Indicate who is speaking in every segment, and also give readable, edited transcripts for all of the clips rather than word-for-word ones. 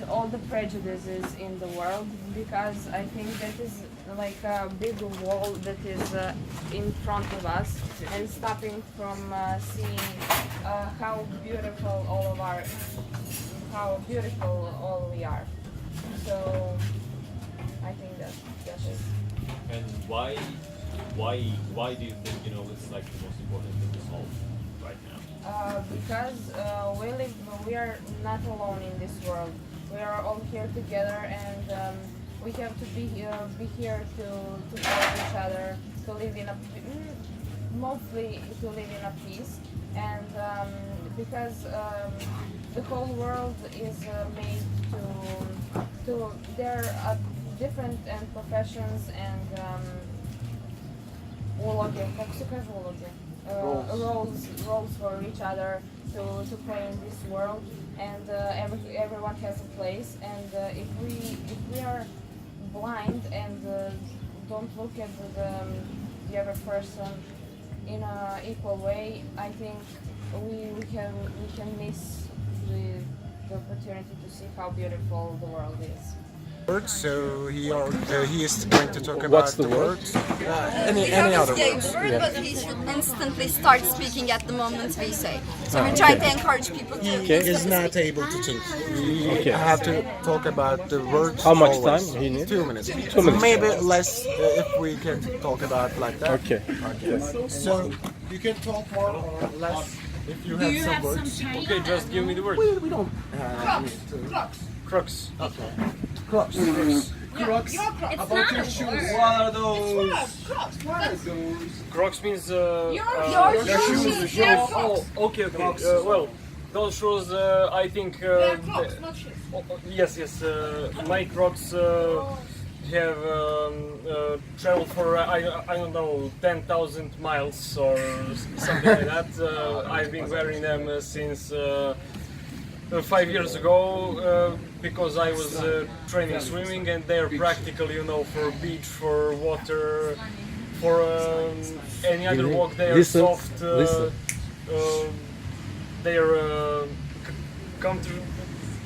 Speaker 1: all the prejudices in the world, because I think that is like a big wall that is in front of us and stopping from seeing how beautiful all we are. So I think that's it.
Speaker 2: And why do you think it's like the most important thing to solve right now?
Speaker 1: Because we are not alone in this world. We are all here together, and we have to be here to help each other, to live in mostly to live in a peace, and because the whole world is made to there are different and professions and roles for each other to play in this world, and everyone has a place, and if we are blind and don't look at the other person in an equal way, I think we can miss the opportunity to see how beautiful the world is.
Speaker 3: So he is going to talk about
Speaker 4: What's the word?
Speaker 3: words. Any other words?
Speaker 5: Word, but he should instantly start speaking at the moment we say. So we're trying to encourage people to.
Speaker 3: He is not able to think. We have to talk about the words.
Speaker 4: How much
Speaker 3: always.
Speaker 4: time he needs?
Speaker 3: 2 minutes.
Speaker 4: 2 minutes.
Speaker 3: Maybe less if we can talk about like that.
Speaker 4: Okay.
Speaker 3: So you can talk more or less if you have some words.
Speaker 2: Okay, just give me the word.
Speaker 3: We don't need to.
Speaker 2: Crux.
Speaker 3: Crocs.
Speaker 6: Crocs. About your shoes. What are those? Crocs. What are those?
Speaker 2: Crocs means
Speaker 5: Your shoes.
Speaker 2: Oh, okay. Well, those shoes, I think.
Speaker 6: Crocs, not shoes.
Speaker 2: Yes. My Crocs have traveled for I don't know 10,000 miles or something like that. I've been wearing them since 5 years ago because I was training swimming, and they're practical, for beach, for water, for any other walk. They are soft. They're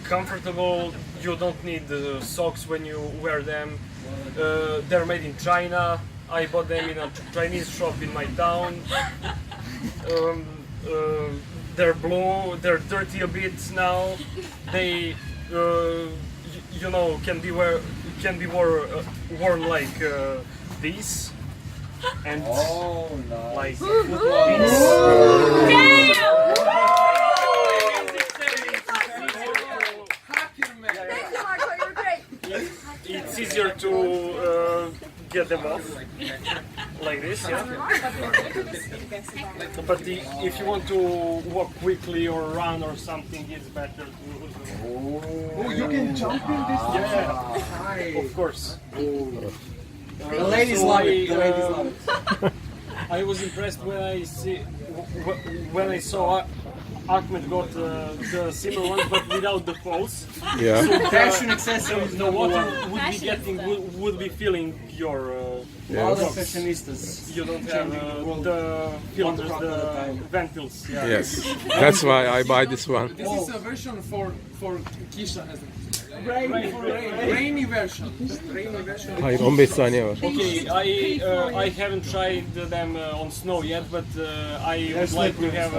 Speaker 2: comfortable. You don't need socks when you wear them. They're made in China. I bought them in a Chinese shop in my town. They're blue. They're dirty a bit now. They, can be worn like this, and like this.
Speaker 5: Thank you, Marco. You're great.
Speaker 2: It's easier to get them off like this, yeah. But if you want to walk quickly or run or something, it's better to.
Speaker 6: Oh, you can jump in this.
Speaker 2: Yeah, of course.
Speaker 6: The ladies love it. The ladies love it.
Speaker 2: I was impressed when I saw Ahmed got the silver ones, but without the poles.
Speaker 4: Yeah.
Speaker 2: So
Speaker 6: Fashion accessories.
Speaker 2: the water would be filling your.
Speaker 6: All the
Speaker 2: Crocs.
Speaker 6: fashionistas.
Speaker 2: You don't have the filters, the ventils. Yeah.
Speaker 4: Yes. That's why I buy this one.
Speaker 6: This is a version for Kisha, has it? Rainy version. Rainy version.
Speaker 4: Hayır, 15 saniye var.
Speaker 2: Okay, I haven't tried them on snow yet, but I would like to have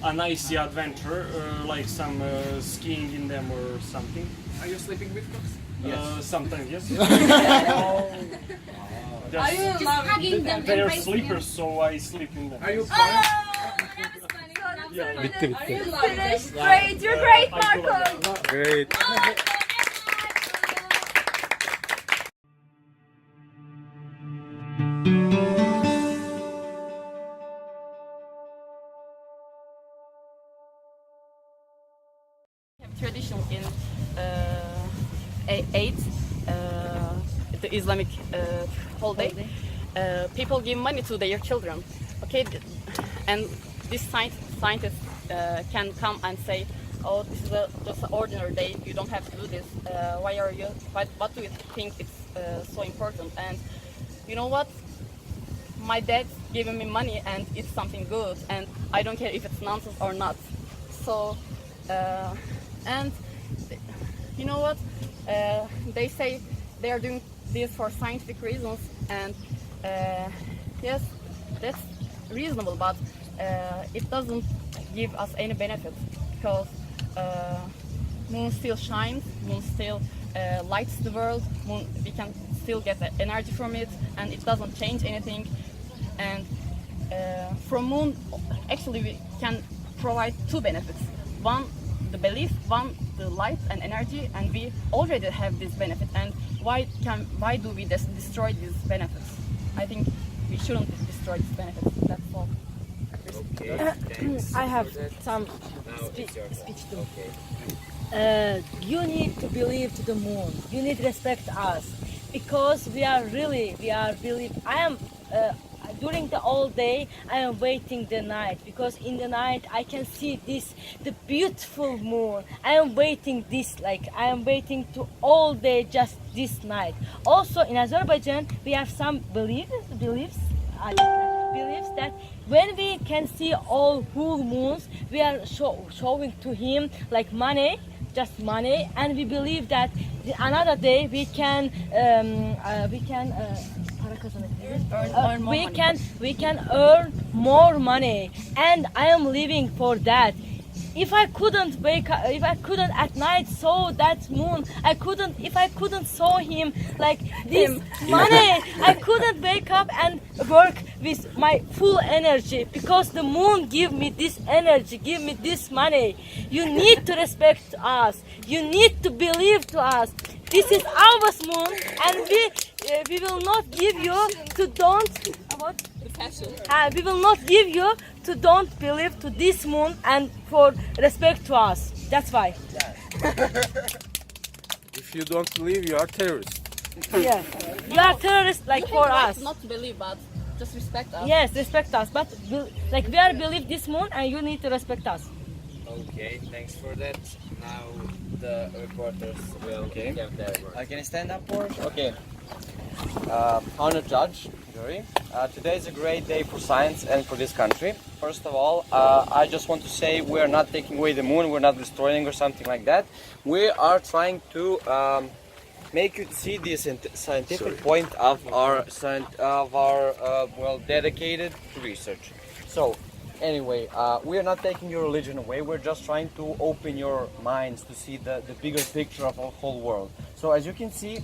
Speaker 2: an icy adventure, like some skiing in them or something.
Speaker 6: Are you sleeping with Crocs?
Speaker 2: Sometimes, yes.
Speaker 5: Are you
Speaker 7: Hugging them,
Speaker 2: They are
Speaker 7: embracing
Speaker 2: sleepers, so I sleep in them.
Speaker 6: Are you fine?
Speaker 4: Bitti.
Speaker 5: finished? Great. You're great, Marco.
Speaker 4: Great.
Speaker 8: Tradition in Eid, the Islamic holiday. People give money to their children. Okay, and this scientist can come and say, "Oh, this is just an ordinary day. You don't have to do this. Why are you? What do you think it's so important?" And you know what? My dad's giving me money, and it's something good, and I don't care if it's nonsense or not. So. And you know what? They say they are doing this for scientific reasons, and yes, that's reasonable, but it doesn't give us any benefits because moon still shines, moon still lights the world, moon, we can still get the energy from it, and it doesn't change anything. And from moon, actually we can provide two benefits. One, the belief, one, the light and energy, and we already have this benefit. And why do we destroy these benefits? I think we shouldn't destroy these benefits. That's all.
Speaker 7: I have some speech too. You need to believe to the moon. You need to respect us because we are believe. I am during the all day. I am waiting the night because in the night I can see the beautiful moon. I am waiting I am waiting to all day just this night. Also in Azerbaijan we have some beliefs that when we can see all full moons, we are showing to him like money, just money, and we believe that another day we can
Speaker 8: Earn more money.
Speaker 7: we can earn more money, and I am living for that. If I couldn't wake up, if I couldn't at night saw that moon, if I couldn't saw him like this money, I couldn't wake up and work with my full energy because the moon give me this energy, give me this money. You need to respect us. You need to believe to us. This is our moon, and we will not give you to don't what? We will not give you to don't believe to this moon and for respect to us. That's why.
Speaker 4: If you don't believe, you are terrorist.
Speaker 7: Yeah, you are terrorists like for us.
Speaker 8: Not to believe, but just respect us.
Speaker 7: Yes, respect us. But like we are believe this moon, and you need to respect us.
Speaker 9: Okay, thanks for that. Now the reporters will give their word.
Speaker 10: Can you stand up for? Okay. Honored judge, jury. Today is a great day for science and for this country. First of all, I just want to say we are not taking away the moon, we're not destroying or something like that. We are trying to make you see the scientific point of our dedicated research. So, anyway, we are not taking your religion away. We're just trying to open your minds to see the bigger picture of our whole world. So, as you can see,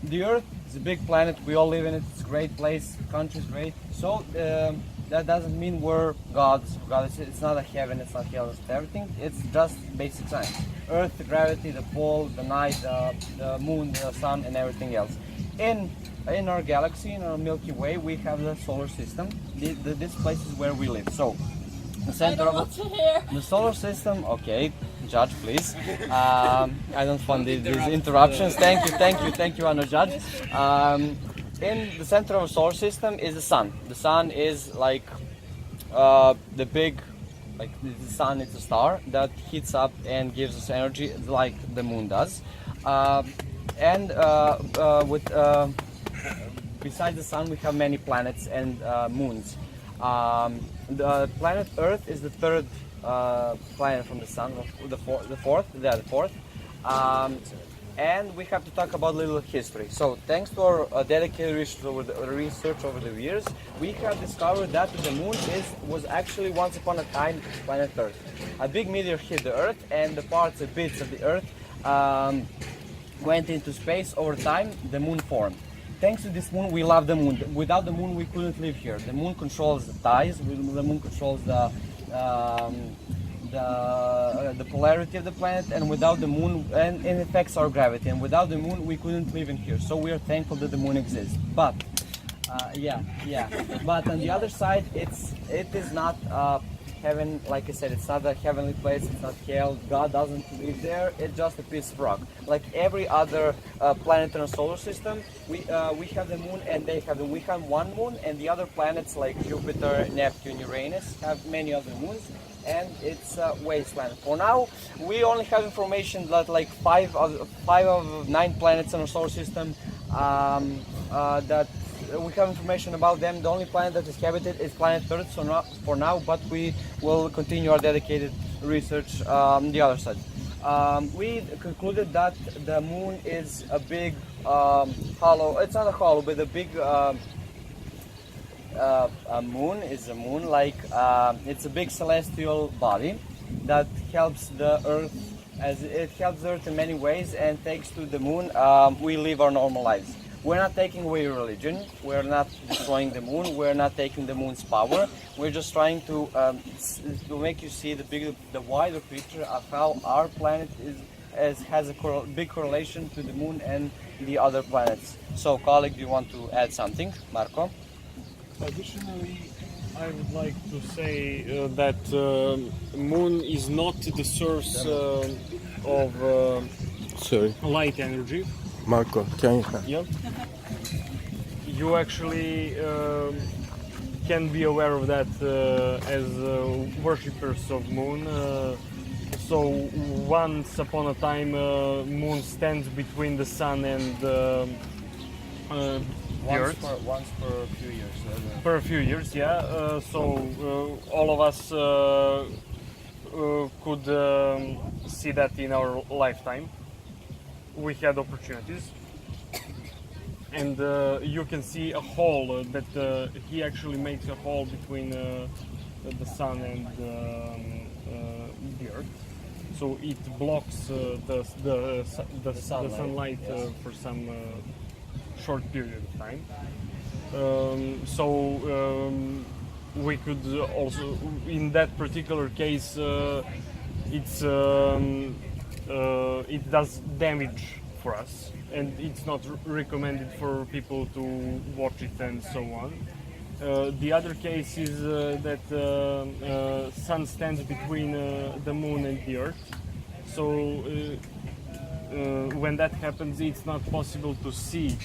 Speaker 10: the Earth is a big planet. We all live in it. It's a great place. The country is great. So that doesn't mean we're gods. It's not a heaven. It's not hell. It's everything. It's just basic science. Earth, the gravity, the pole, the night, the moon, the sun, and everything else. In our galaxy, in our Milky Way, we have the solar system. This place is where we live. So the center of the solar system. Okay, judge, please. I don't want these interruptions. Thank you, Honor Judge. In the center of the solar system is the sun. The sun is like the sun is a star that heats up and gives us energy like the moon does. Besides the sun, we have many planets and moons. The planet Earth is the third planet from the sun, the fourth. And we have to talk about a little history. So, thanks to our dedicated research over the years, we have discovered that the moon was actually once upon a time planet Earth. A big meteor hit the Earth, and the bits of the Earth went into space. Over time, the moon formed. Thanks to this moon, we love the moon. Without the moon, we couldn't live here. The moon controls the tides. The moon controls the polarity of the planet, and without the moon, and it affects our gravity. And without the moon, we couldn't live in here. So we are thankful that the moon exists. But But on the other side, it is not heaven. Like I said, it's not a heavenly place. It's not hell. God doesn't live there. It's just a piece of rock. Like every other planet in our solar system, we have the moon and they have we have one moon, and the other planets like Jupiter, Neptune, Uranus have many other moons, and it's a wasteland. For now, we only have information that like five of 9 planets in our solar system that we have information about them. The only planet that is habited is planet Earth, so not for now, but we will continue our dedicated research on the other side. we concluded that the moon is a big hollow. It's not a hollow, but a big a moon is a moon. Like it's a big celestial body that helps the Earth, as it helps the Earth in many ways. And thanks to the moon, we live our normal lives. We're not taking away religion. We're not destroying the moon. We're not taking the moon's power. We're just trying to make you see the wider picture of how our planet has a big correlation to the moon and the other planets. So, colleague, do you want to add something, Marco?
Speaker 2: Additionally, I would like to say that moon is not the source of
Speaker 4: Sorry,
Speaker 2: light energy.
Speaker 4: Marco, can you?
Speaker 2: Yep. You actually can be aware of that as worshippers of moon. So once upon a time, moon stands between the sun and the Earth.
Speaker 10: Once per few years.
Speaker 2: For a few years, yeah. So all of us could see that in our lifetime. We had opportunities, and you can see a hole that he actually makes a hole between the sun and the Earth. So it blocks the sunlight for some short period of time. We could also, in that particular case, it does damage for us, and it's not recommended for people to watch it and so on. The other case is that sun stands between the moon and the Earth. So when that happens, it's not possible to see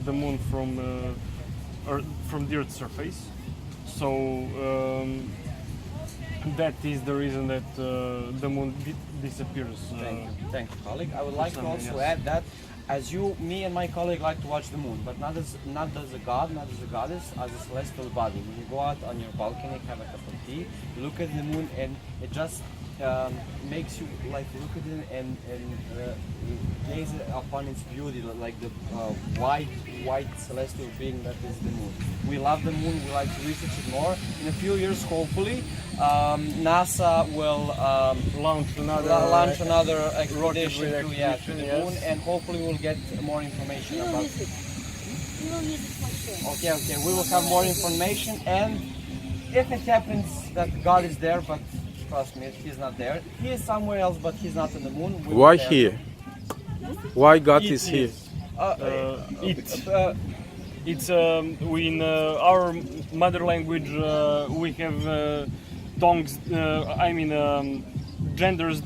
Speaker 2: the moon from the Earth's surface. So that is the reason that the moon disappears.
Speaker 10: Thank you, colleague. I would like to also add that, as me and my colleague like to watch the moon, but not as a god, not as a goddess, as a celestial body. When you go out on your balcony, have a cup of tea, look at the moon, and it just makes you like look at it and gaze upon its beauty, like the white celestial being that is the moon. We love the moon. We like to research it more. In a few years, hopefully, NASA will launch another expedition to the moon, and hopefully we'll get more information about it. Okay, we will have more information, and if it happens that God is there, but trust me, he's not there. He is somewhere else, but he's not on the moon.
Speaker 4: Why here? Why God is here?
Speaker 2: It's in our mother language we have tongues. Genders.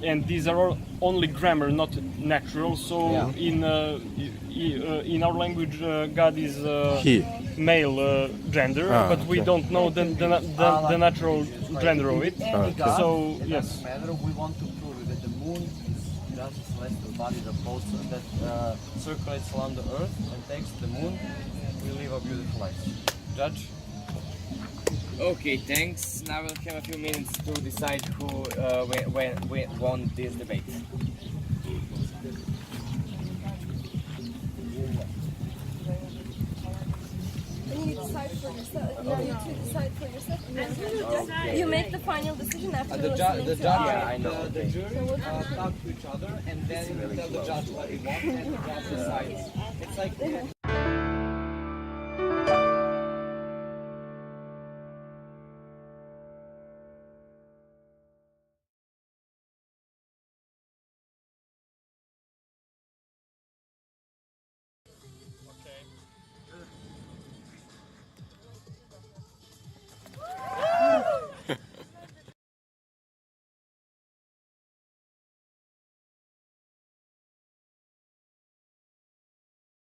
Speaker 2: And these are only grammar, not natural. So in our language, God is male gender, but we don't know the natural gender of it. So yes.
Speaker 10: Matter. We want to prove that the moon is just a celestial body that circulates around the Earth, and thanks to the moon, we live a beautiful life. Judge.
Speaker 9: Okay, thanks. Now we'll have a few minutes to decide who won this debate.
Speaker 5: You decide for yourself. You two decide for yourself. You make the final decision after listening to
Speaker 10: The jury talk to each other, and then we tell the judge what we want, and the judge decides. It's like